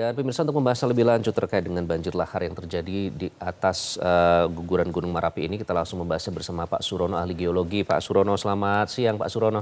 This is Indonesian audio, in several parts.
Dan pemirsa, untuk membahas lebih lanjut terkait dengan banjir lahar yang terjadi di atas guguran Gunung Merapi ini, kita langsung membahasnya bersama Pak Surono, ahli geologi. Pak Surono, selamat siang Pak Surono.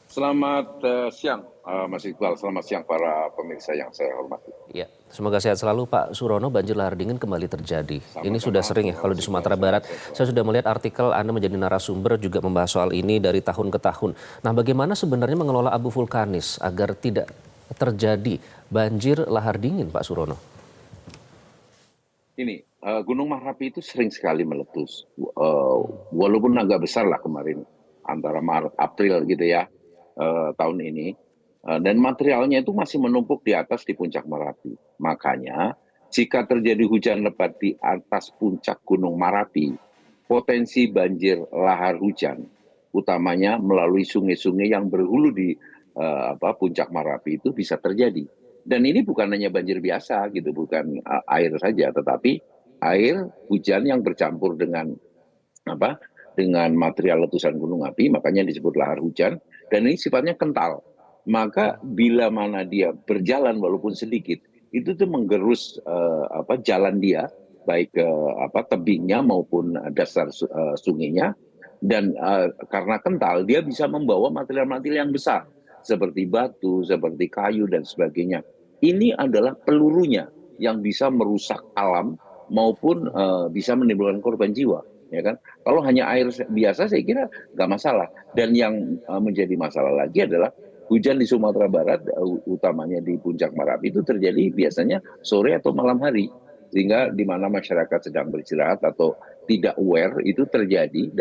Selamat siang, Mas Iqbal. Selamat siang para pemirsa yang saya hormati. Ya, semoga sehat selalu Pak Surono. Banjir lahar dingin kembali terjadi. Ini sudah Sama-sama. sering ya kalau di Sumatera Barat. Saya sudah melihat artikel Anda menjadi narasumber juga membahas soal ini dari tahun ke tahun. Nah, bagaimana sebenarnya mengelola abu vulkanis agar tidak terjadi banjir lahar dingin, Pak Surono? Ini Gunung Merapi itu sering sekali meletus, walaupun agak besar lah kemarin antara Maret April gitu ya tahun ini, dan materialnya itu masih menumpuk di atas di puncak Merapi. Makanya jika terjadi hujan lebat di atas puncak Gunung Merapi, potensi banjir lahar hujan, utamanya melalui sungai-sungai yang berhulu di puncak Merapi itu bisa terjadi. Dan ini bukan hanya banjir biasa gitu, bukan air saja, tetapi air hujan yang bercampur dengan apa? Dengan material letusan gunung api, makanya disebut lahar hujan. Dan ini sifatnya kental. Maka bila mana dia berjalan walaupun sedikit, itu tuh menggerus jalan dia, baik ke tebingnya maupun dasar sungainya. Dan karena kental, dia bisa membawa material-material yang besar seperti batu, seperti kayu dan sebagainya. Ini adalah pelurunya yang bisa merusak alam maupun bisa menimbulkan korban jiwa, ya kan? Kalau hanya air biasa saya kira nggak masalah. Dan yang menjadi masalah lagi adalah hujan di Sumatera Barat, utamanya di Puncak Merapi itu terjadi biasanya sore atau malam hari, sehingga di mana masyarakat sedang beristirahat atau tidak aware itu terjadi.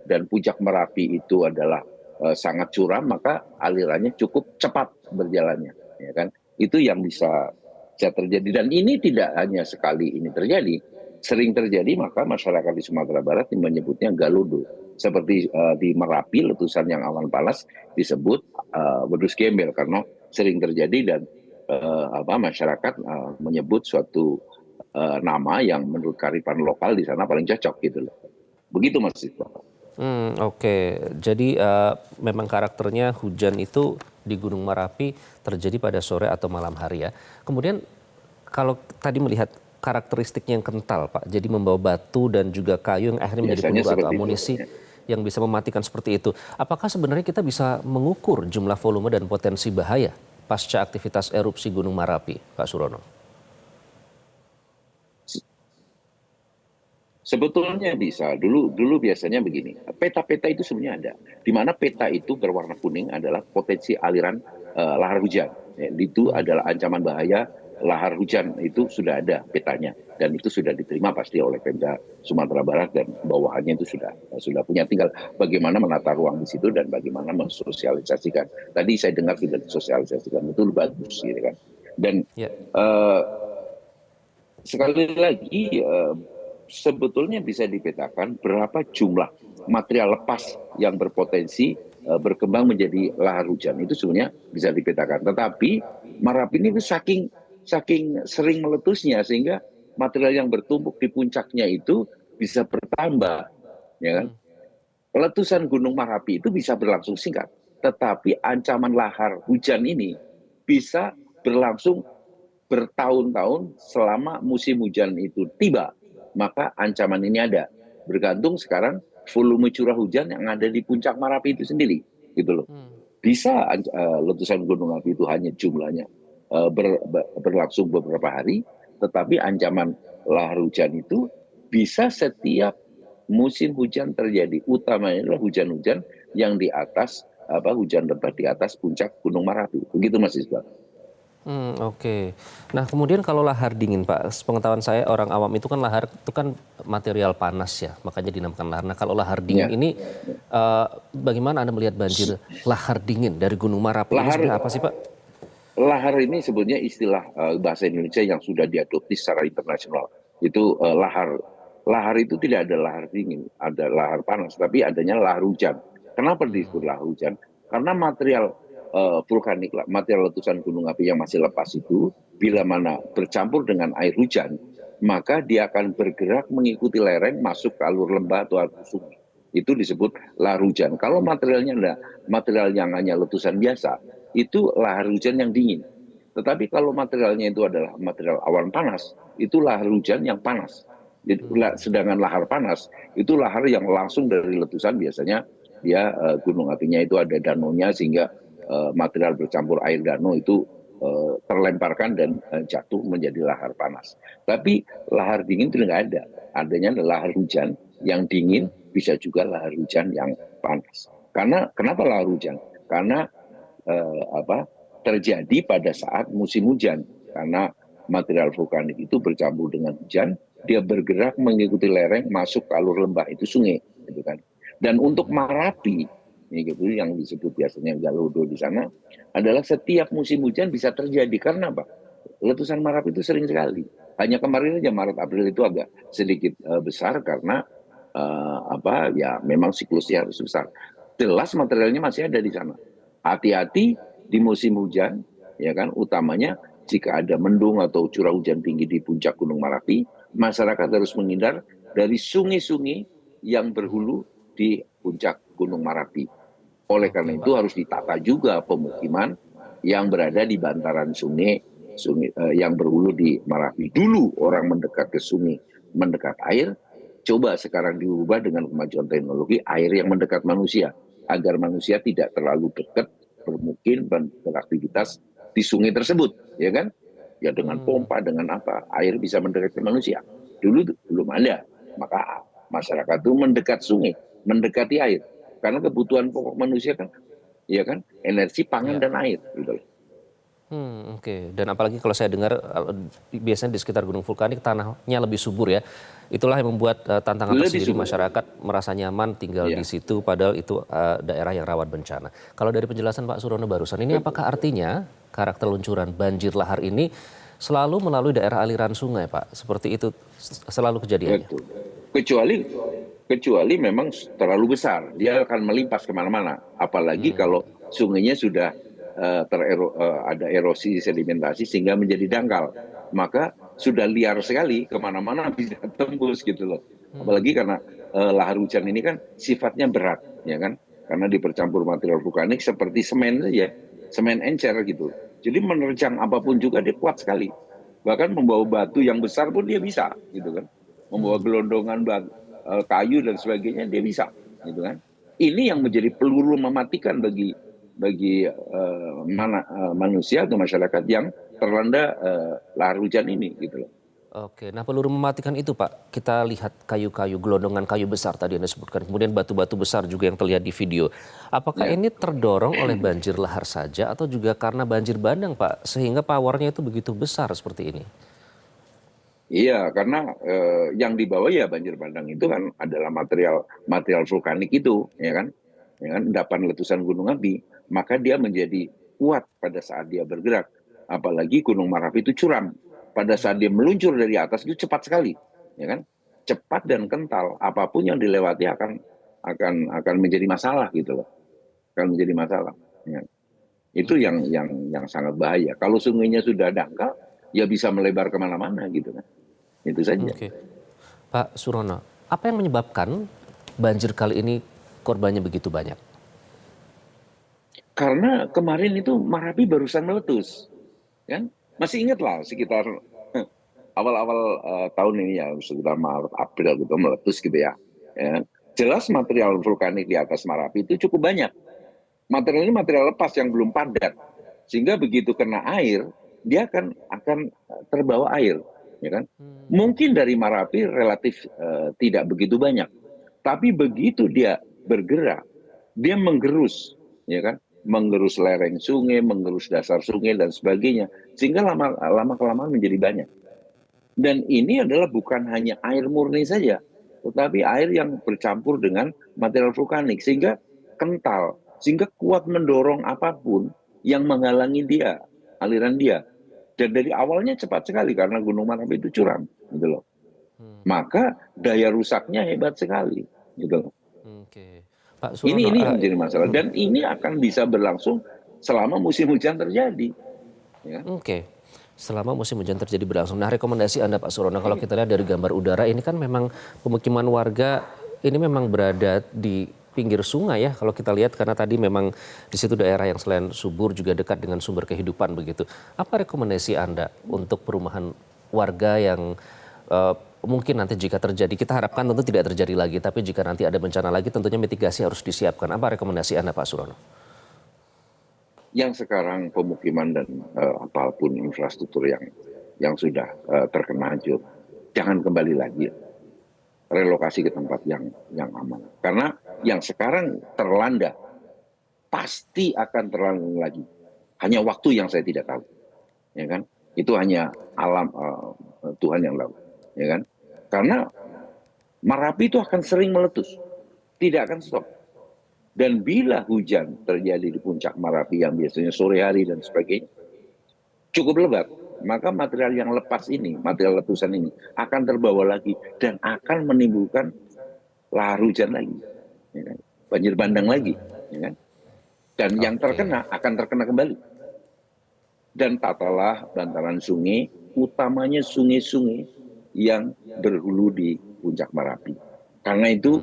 Dan Puncak Merapi itu adalah sangat curam, maka alirannya cukup cepat berjalannya, ya kan? Itu yang bisa terjadi. Dan ini tidak hanya sekali ini terjadi, sering terjadi, maka masyarakat di Sumatera Barat menyebutnya galudo. Seperti di Merapi, letusan yang awan panas disebut wedus gembel karena sering terjadi. Dan masyarakat menyebut suatu nama yang menurut kearifan lokal di sana paling cocok gitu loh. Begitu Mas Iqbal. Oke. Jadi memang karakternya hujan itu di Gunung Merapi terjadi pada sore atau malam hari ya. Kemudian kalau tadi melihat karakteristiknya yang kental Pak, jadi membawa batu dan juga kayu yang akhirnya menjadi Biasanya peluru atau seperti itu. amunisi yang bisa mematikan seperti itu. Apakah sebenarnya kita bisa mengukur jumlah volume dan potensi bahaya pasca aktivitas erupsi Gunung Merapi, Pak Surono? Sebetulnya bisa. Dulu biasanya begini. Peta-peta itu sebenarnya ada. Di mana peta itu berwarna kuning adalah potensi aliran lahar hujan. Ya, itu adalah ancaman bahaya lahar hujan, itu sudah ada petanya, dan itu sudah diterima pasti oleh Pemda Sumatera Barat dan bawahannya itu sudah punya. Tinggal bagaimana menata ruang di situ dan bagaimana mensosialisasikan. Tadi saya dengar sudah disosialisasikan, betul, bagus gitu kan. Dan Ya. sekali lagi sebetulnya bisa dipetakan berapa jumlah material lepas yang berpotensi berkembang menjadi lahar hujan. Itu sebenarnya bisa dipetakan. Tetapi Merapi ini itu saking sering meletusnya sehingga material yang bertumpuk di puncaknya itu bisa bertambah, ya kan? Letusan Gunung Merapi itu bisa berlangsung singkat, tetapi ancaman lahar hujan ini bisa berlangsung bertahun-tahun selama musim hujan itu tiba. Maka ancaman ini ada. Bergantung sekarang volume curah hujan yang ada di puncak Merapi itu sendiri, gitu loh. Bisa letusan gunung api itu hanya jumlahnya berlangsung beberapa hari, tetapi ancaman lahar hujan itu bisa setiap musim hujan terjadi. Utamanya adalah hujan-hujan yang di atas hujan lebat di atas puncak Gunung Merapi. Begitu Mas Isbal. Oke. Nah, kemudian kalau lahar dingin, Pak, sepengetahuan saya orang awam itu kan lahar itu kan material panas ya, makanya dinamakan lahar. Nah, kalau lahar dingin Ya. ini bagaimana Anda melihat banjir lahar dingin dari Gunung Merapi ini Lahar sebenarnya apa sih, Pak? lahar ini sebenarnya istilah bahasa Indonesia yang sudah diadopsi secara internasional. Itu lahar. Lahar itu tidak ada lahar dingin, ada lahar panas, tapi adanya lahar hujan. Kenapa disebut lahar hujan? Karena material vulkanik, material letusan gunung api yang masih lepas itu, bila mana bercampur dengan air hujan, maka dia akan bergerak mengikuti lereng masuk ke alur lembah atau alur sungai. Itu disebut lahar hujan. Kalau materialnya ada material yang hanya letusan biasa, itu lahar hujan yang dingin. Tetapi kalau materialnya itu adalah material awan panas, itu lahar hujan yang panas. Jadi, sedangkan lahar panas itu lahar yang langsung dari letusan, biasanya dia gunung apinya itu ada danonya, sehingga material bercampur air dano itu terlemparkan dan jatuh menjadi lahar panas. Tapi lahar dingin itu nggak ada. Adanya adalah lahar hujan yang dingin, bisa juga lahar hujan yang panas. Karena kenapa lahar hujan? Karena apa, terjadi pada saat musim hujan, karena material vulkanik itu bercampur dengan hujan, dia bergerak mengikuti lereng masuk ke alur lembah, itu sungai, gitu kan. Dan untuk Marapi, ini gitu yang disebut biasanya Galodo di sana, adalah setiap musim hujan bisa terjadi. Karena apa? Letusan Marapi itu sering sekali. Hanya kemarin aja Maret April itu agak sedikit besar, karena apa ya, memang siklusnya harus besar. Jelas materialnya masih ada di sana. Hati-hati di musim hujan, ya kan, utamanya jika ada mendung atau curah hujan tinggi di puncak Gunung Merapi, masyarakat harus menghindar dari sungai-sungai yang berhulu di puncak Gunung Merapi. Oleh Oke, karena itu Pak. harus ditata juga pemukiman yang berada di bantaran sungai, yang berhulu di Merapi. Dulu orang mendekat ke sungai, mendekat air, coba sekarang diubah dengan kemajuan teknologi, air yang mendekat manusia, agar manusia tidak terlalu dekat bermukim dan beraktivitas di sungai tersebut, ya kan? Ya dengan Hmm, pompa, dengan apa, air bisa mendekat ke manusia. Dulu belum ada, maka masyarakat itu mendekat sungai, mendekati air, karena kebutuhan pokok manusia kan, ya kan, energi, pangan ya. dan air, gitu. Oke. Dan apalagi kalau saya dengar biasanya di sekitar gunung vulkanik tanahnya lebih subur ya. Itulah yang membuat tantangan Lebih tersendiri subur, masyarakat merasa nyaman tinggal di ya. situ padahal itu daerah yang rawan bencana. Kalau dari penjelasan Pak Surono barusan ini Betul. apakah artinya karakter luncuran banjir lahar ini selalu melalui daerah aliran sungai, Pak? Seperti itu selalu kejadiannya. Betul. Kecuali kecuali memang terlalu besar, dia akan melimpas kemana-mana. Apalagi kalau sungainya sudah ada erosi sedimentasi sehingga menjadi dangkal, maka sudah liar sekali, kemana-mana bisa tembus gitu loh. Apalagi karena lahar hujan ini kan sifatnya berat, ya kan? Karena dipercampur material vulkanik seperti semen saja, semen encer gitu. Jadi menerjang apapun juga dia kuat sekali. Bahkan membawa batu yang besar pun dia bisa, gitu kan, membawa gelondongan kayu dan sebagainya, dia bisa, gitu kan. Ini yang menjadi peluru mematikan bagi manusia atau masyarakat yang terlanda lahar hujan ini, gitu loh. Oke, nah peluru mematikan itu Pak, kita lihat kayu-kayu, gelondongan kayu besar tadi Anda sebutkan, kemudian batu-batu besar juga yang terlihat di video. Apakah Ya. ini terdorong oleh banjir lahar saja atau juga karena banjir bandang Pak, sehingga powernya itu begitu besar seperti ini? Iya, karena yang dibawa ya banjir bandang itu kan adalah material material vulkanik itu, ya kan, endapan letusan gunung api, maka dia menjadi kuat pada saat dia bergerak. Apalagi Gunung Merapi itu curam. Pada saat dia meluncur dari atas itu cepat sekali, ya kan? Cepat dan kental. Apapun yang dilewati akan menjadi masalah gitu loh. Akan menjadi masalah. Ya. Itu Oke, yang sangat bahaya. Kalau sungainya sudah dangkal, ya bisa melebar kemana-mana gitu kan. Itu saja. oke. Pak Surono, apa yang menyebabkan banjir kali ini korbannya begitu banyak? Karena kemarin itu Marapi barusan meletus, kan? Masih ingat lah sekitar awal-awal tahun ini ya, sekitar Maret April gitu meletus gitu ya. Ya. Jelas material vulkanik di atas Marapi itu cukup banyak. Material ini material lepas yang belum padat, sehingga begitu kena air dia akan terbawa air, ya kan? Mungkin dari Marapi relatif tidak begitu banyak, tapi begitu dia bergerak, dia menggerus, ya kan? Menggerus lereng sungai, menggerus dasar sungai dan sebagainya, sehingga lama kelamaan menjadi banyak. Dan ini adalah bukan hanya air murni saja, tetapi air yang bercampur dengan material vulkanik, sehingga kental, sehingga kuat mendorong apapun yang menghalangi dia, aliran dia. Dan dari awalnya cepat sekali karena Gunung Merapi itu curam, gitu loh. Maka daya rusaknya hebat sekali, gitu loh. Oke, Pak Ini Surono, ini yang menjadi masalah, dan ini akan bisa berlangsung selama musim hujan terjadi, ya. oke. Selama musim hujan terjadi berlangsung. Nah, rekomendasi Anda Pak Surono kalau kita lihat dari gambar udara ini kan memang pemukiman warga ini memang berada di pinggir sungai ya kalau kita lihat, karena tadi memang di situ daerah yang selain subur juga dekat dengan sumber kehidupan begitu. Apa rekomendasi Anda untuk perumahan warga yang mungkin nanti jika terjadi, kita harapkan tentu tidak terjadi lagi, tapi jika nanti ada bencana lagi tentunya mitigasi harus disiapkan. Apa rekomendasi Anda Pak Surono? Yang sekarang pemukiman dan apapun infrastruktur yang sudah terkena hancur, jangan kembali lagi, relokasi ke tempat yang aman. Karena yang sekarang terlanda pasti akan terlanda lagi. Hanya waktu yang saya tidak tahu, ya kan? Itu hanya alam Tuhan yang tahu, ya kan? Karena Merapi itu akan sering meletus, tidak akan stop. Dan bila hujan terjadi di puncak Merapi yang biasanya sore hari dan sebagainya, cukup lebat, maka material yang lepas ini, material letusan ini akan terbawa lagi dan akan menimbulkan lahar hujan lagi, ya kan? Banjir bandang lagi, ya kan? Dan yang terkena akan terkena kembali. Dan tatalah bantaran sungai, utamanya sungai-sungai yang berhulu di puncak Merapi. Karena itu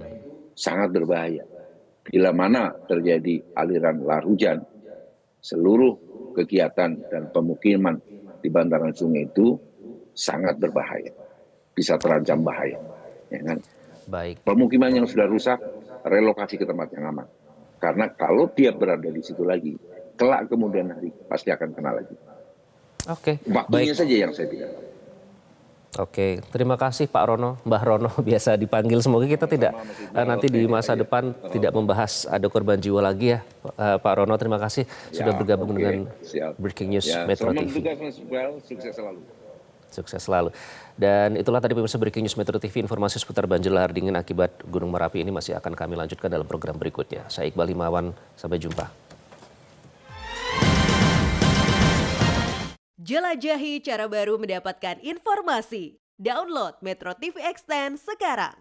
sangat berbahaya. Bila mana terjadi aliran lahar hujan, seluruh kegiatan dan pemukiman di bantaran sungai itu sangat berbahaya, bisa terancam bahaya. Ya kan? Baik. Pemukiman yang sudah rusak, relokasi ke tempat yang aman. Karena kalau dia berada di situ lagi, kelak kemudian hari pasti akan kena lagi. Oke. Waktunya Baik. saja yang saya tidak tahu. Oke, terima kasih Pak Rono, Mbah Rono biasa dipanggil. Semoga kita tidak nanti di masa depan tidak membahas ada korban jiwa lagi ya, Pak Rono. Terima kasih sudah bergabung dengan Breaking News Metro Selamat TV. bertugas Mas Iqbal, sukses selalu. Sukses selalu. Dan itulah tadi pemirsa Breaking News Metro TV, informasi seputar banjir lahar dingin akibat Gunung Merapi ini masih akan kami lanjutkan dalam program berikutnya. Saya Iqbal Himawan, sampai jumpa. Jelajahi cara baru mendapatkan informasi. Download Metro TV Extend sekarang.